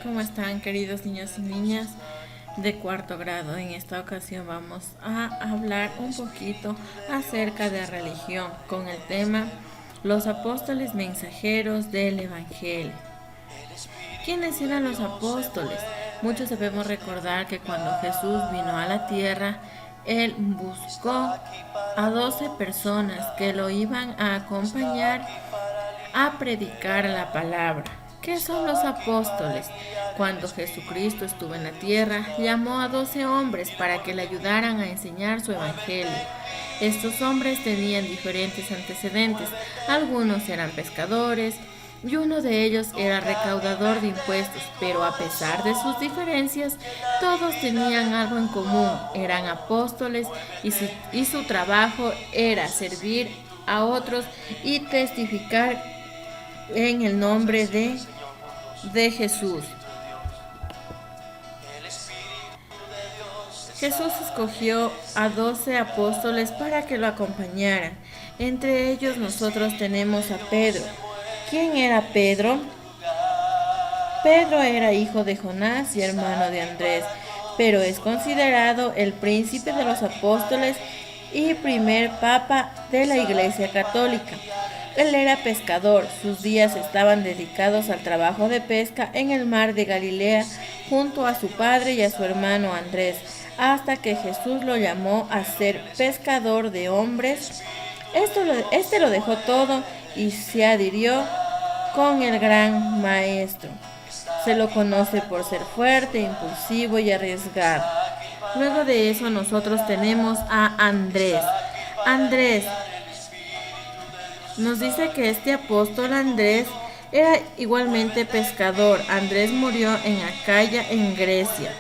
¿Cómo están, queridos niños y niñas de cuarto grado? En esta ocasión vamos a hablar un poquito acerca de religión con el tema Los apóstoles mensajeros del Evangelio. ¿Quiénes eran los apóstoles? Muchos debemos recordar que cuando Jesús vino a la tierra, Él buscó a 12 personas que lo iban a acompañar a predicar la palabra. ¿Qué son los apóstoles? Cuando Jesucristo estuvo en la tierra, llamó a 12 hombres para que le ayudaran a enseñar su evangelio. Estos hombres tenían diferentes antecedentes. Algunos eran pescadores y uno de ellos era recaudador de impuestos, pero a pesar de sus diferencias, todos tenían algo en común. Eran apóstoles y su trabajo era servir a otros y testificar en el nombre de Jesús. Jesús escogió a 12 apóstoles para que lo acompañaran. Entre ellos nosotros tenemos a Pedro. ¿Quién era Pedro? Pedro era hijo de Jonás y hermano de Andrés, pero es considerado el príncipe de los apóstoles y primer papa de la Iglesia Católica. Él era pescador, sus días estaban dedicados al trabajo de pesca en el mar de Galilea junto a su padre y a su hermano Andrés, hasta que Jesús lo llamó a ser pescador de hombres. Este lo dejó todo y se adhirió con el gran maestro. Se lo conoce por ser fuerte, impulsivo y arriesgado. Luego de eso nosotros tenemos a Andrés. Andrés nos dice que este apóstol Andrés era igualmente pescador. Andrés murió en Acaya, en Grecia.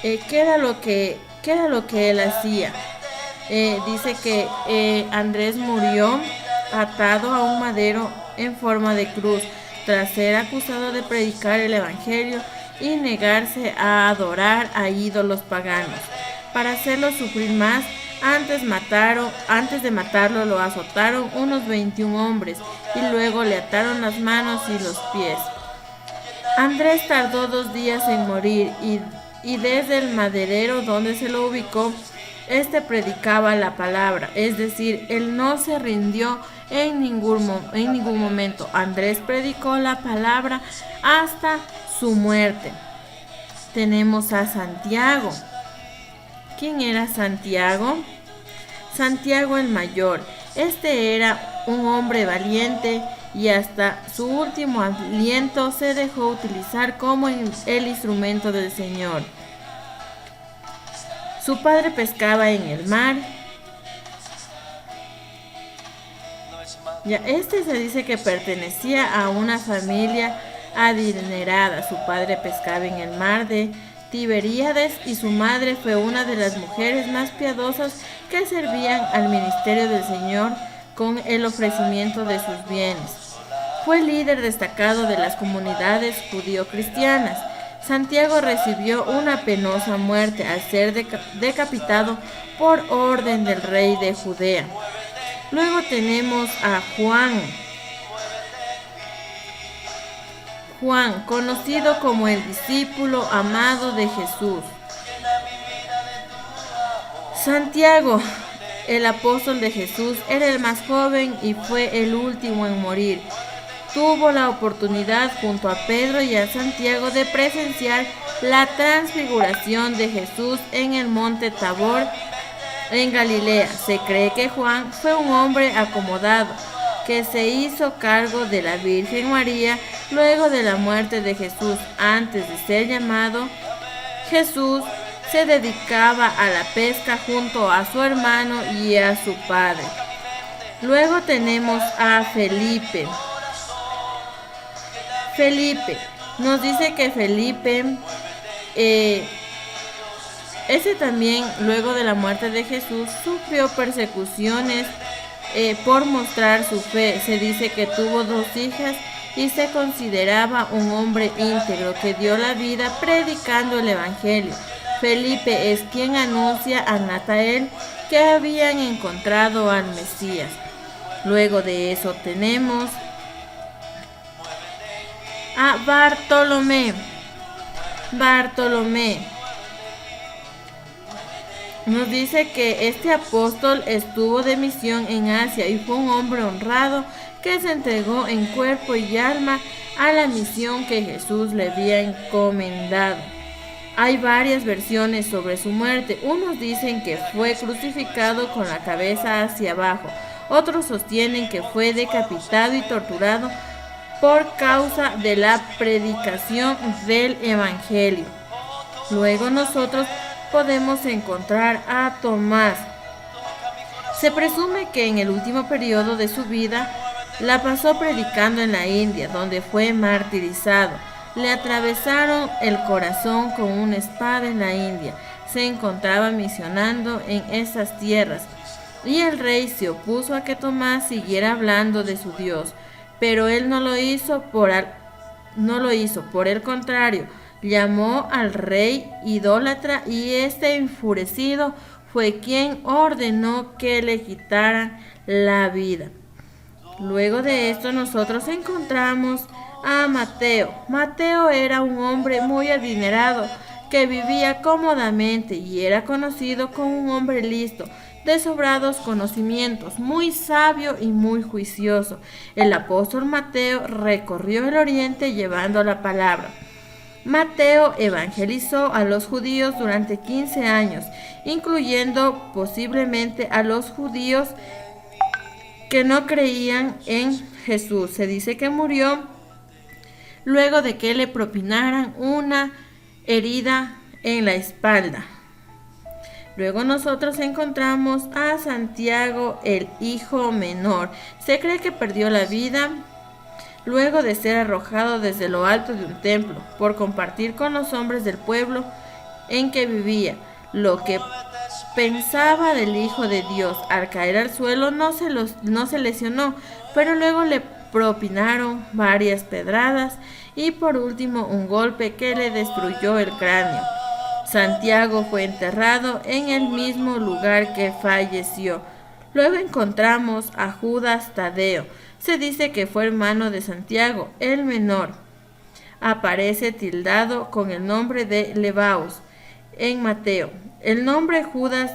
¿Qué era lo que él hacía? Dice que Andrés murió atado a un madero en forma de cruz, tras ser acusado de predicar el evangelio y negarse a adorar a ídolos paganos. Para hacerlo sufrir más, antes de matarlo lo azotaron unos 21 hombres y luego le ataron las manos y los pies. Andrés tardó 2 días en morir y desde el maderero donde se lo ubicó, predicaba la palabra, es decir, él no se rindió en ningún momento. Andrés predicó la palabra hasta su muerte. Tenemos a Santiago. ¿Quién era Santiago? Santiago el Mayor. Era un hombre valiente y hasta su último aliento se dejó utilizar como el instrumento del Señor. Su padre pescaba en el mar. Se dice que pertenecía a una familia adinerada. Su padre pescaba en el mar de Tiberíades y su madre fue una de las mujeres más piadosas que servían al ministerio del Señor con el ofrecimiento de sus bienes. Fue líder destacado de las comunidades judío-cristianas. Santiago recibió una penosa muerte al ser decapitado por orden del rey de Judea. Luego tenemos a Juan. Juan, conocido como el discípulo amado de Jesús. Santiago, el apóstol de Jesús, era el más joven y fue el último en morir. Tuvo la oportunidad junto a Pedro y a Santiago de presenciar la transfiguración de Jesús en el monte Tabor en Galilea. Se cree que Juan fue un hombre acomodado que se hizo cargo de la Virgen María luego de la muerte de Jesús. Antes de ser llamado Jesús, se dedicaba a la pesca junto a su hermano y a su padre. Luego tenemos a Felipe. Felipe nos dice que Felipe, también luego de la muerte de Jesús, sufrió persecuciones por mostrar su fe. Se dice que tuvo 2 hijas y se consideraba un hombre íntegro que dio la vida predicando el evangelio. Felipe es quien anuncia a Natanael que habían encontrado al Mesías. Luego de eso tenemos a Bartolomé. Bartolomé nos dice que este apóstol estuvo de misión en Asia y fue un hombre honrado que se entregó en cuerpo y alma a la misión que Jesús le había encomendado. Hay varias versiones sobre su muerte. Unos dicen que fue crucificado con la cabeza hacia abajo. Otros sostienen que fue decapitado y torturado por causa de la predicación del Evangelio. Luego nosotros podemos encontrar a Tomás. Se presume que en el último periodo de su vida la pasó predicando en la India, donde fue martirizado. Le atravesaron el corazón con una espada en la India. Se encontraba misionando en esas tierras. Y el rey se opuso a que Tomás siguiera hablando de su Dios, pero él no lo hizo por el contrario, llamó al rey idólatra y este enfurecido fue quien ordenó que le quitaran la vida. Luego de esto nosotros encontramos a Mateo. Mateo era un hombre muy adinerado que vivía cómodamente y era conocido como un hombre listo, de sobrados conocimientos, muy sabio y muy juicioso. El apóstol Mateo recorrió el oriente llevando la palabra. Mateo evangelizó a los judíos durante 15 años, incluyendo posiblemente a los judíos que no creían en Jesús. Se dice que murió luego de que le propinaran una herida en la espalda. Luego nosotros encontramos a Santiago, el hijo menor. Se cree que perdió la vida luego de ser arrojado desde lo alto de un templo por compartir con los hombres del pueblo en que vivía. Lo que pensaba del Hijo de Dios al caer al suelo no se lesionó, pero luego le propinaron varias pedradas y por último un golpe que le destruyó el cráneo. Santiago fue enterrado en el mismo lugar que falleció. Luego encontramos a Judas Tadeo. Se dice que fue hermano de Santiago, el menor. Aparece tildado con el nombre de Levaos en Mateo. El nombre Judas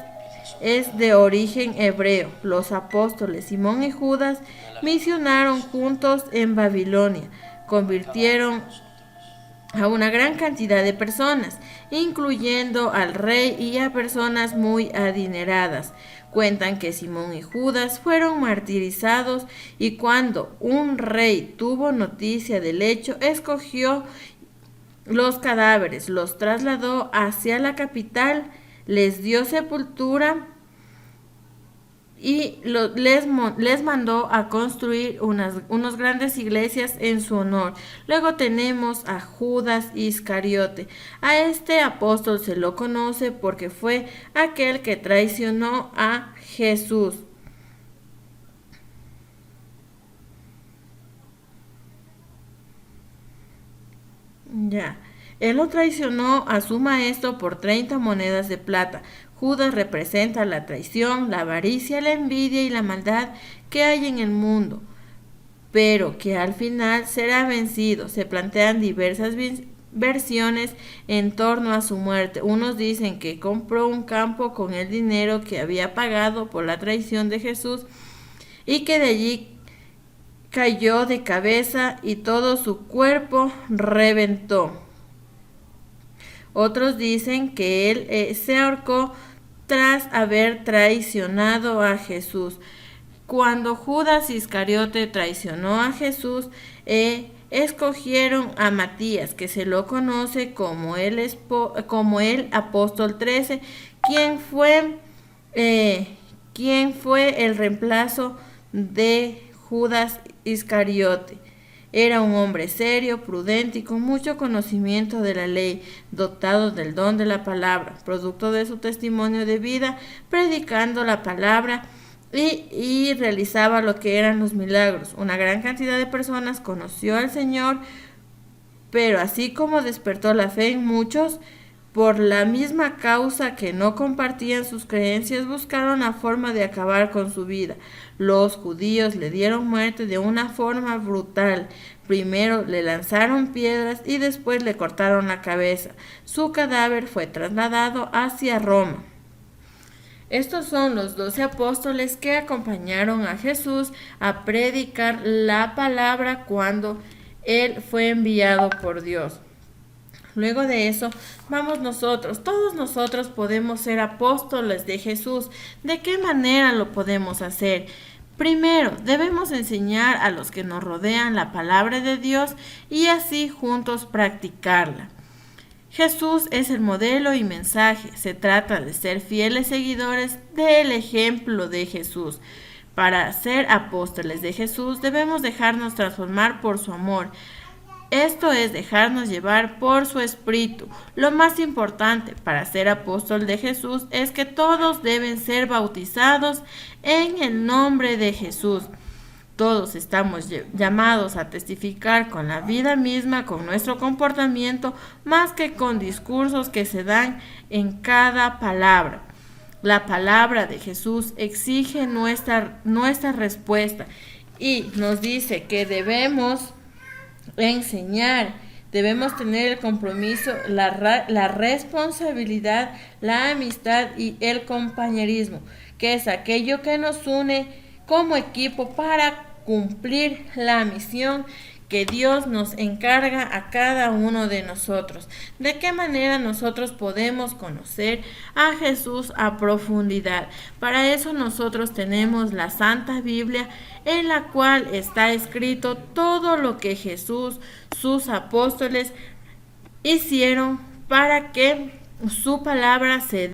es de origen hebreo. Los apóstoles Simón y Judas misionaron juntos en Babilonia. Convirtieron a una gran cantidad de personas, incluyendo al rey y a personas muy adineradas. Cuentan que Simón y Judas fueron martirizados y cuando un rey tuvo noticia del hecho, escogió los cadáveres, los trasladó hacia la capital, les dio sepultura y les mandó a construir unas grandes iglesias en su honor. Luego tenemos a Judas Iscariote. A este apóstol se lo conoce porque fue aquel que traicionó a Jesús. Él lo traicionó a su maestro por 30 monedas de plata. Judas representa la traición, la avaricia, la envidia y la maldad que hay en el mundo, pero que al final será vencido. Se plantean diversas versiones en torno a su muerte. Unos dicen que compró un campo con el dinero que había pagado por la traición de Jesús y que de allí cayó de cabeza y todo su cuerpo reventó. Otros dicen que él se ahorcó tras haber traicionado a Jesús. Cuando Judas Iscariote traicionó a Jesús, escogieron a Matías, que se lo conoce como el apóstol 13, quien fue el reemplazo de Judas Iscariote. Era un hombre serio, prudente y con mucho conocimiento de la ley, dotado del don de la palabra, producto de su testimonio de vida, predicando la palabra y realizaba lo que eran los milagros. Una gran cantidad de personas conoció al Señor, pero así como despertó la fe en muchos, Por la misma causa que no compartían sus creencias, buscaron la forma de acabar con su vida. Los judíos le dieron muerte de una forma brutal. Primero le lanzaron piedras y después le cortaron la cabeza. Su cadáver fue trasladado hacia Roma. Estos son los 12 apóstoles que acompañaron a Jesús a predicar la palabra cuando Él fue enviado por Dios. Luego de eso, vamos nosotros. Todos nosotros podemos ser apóstoles de Jesús. ¿De qué manera lo podemos hacer? Primero, debemos enseñar a los que nos rodean la palabra de Dios y así juntos practicarla. Jesús es el modelo y mensaje. Se trata de ser fieles seguidores del ejemplo de Jesús. Para ser apóstoles de Jesús debemos dejarnos transformar por su amor. Esto es dejarnos llevar por su espíritu. Lo más importante para ser apóstol de Jesús es que todos deben ser bautizados en el nombre de Jesús. Todos estamos llamados a testificar con la vida misma, con nuestro comportamiento, más que con discursos que se dan en cada palabra. La palabra de Jesús exige nuestra respuesta y nos dice que debemos enseñar, debemos tener el compromiso, la responsabilidad, la amistad y el compañerismo, que es aquello que nos une como equipo para cumplir la misión que Dios nos encarga a cada uno de nosotros. ¿De qué manera nosotros podemos conocer a Jesús a profundidad? Para eso nosotros tenemos la Santa Biblia, en la cual está escrito todo lo que Jesús, sus apóstoles hicieron para que su palabra se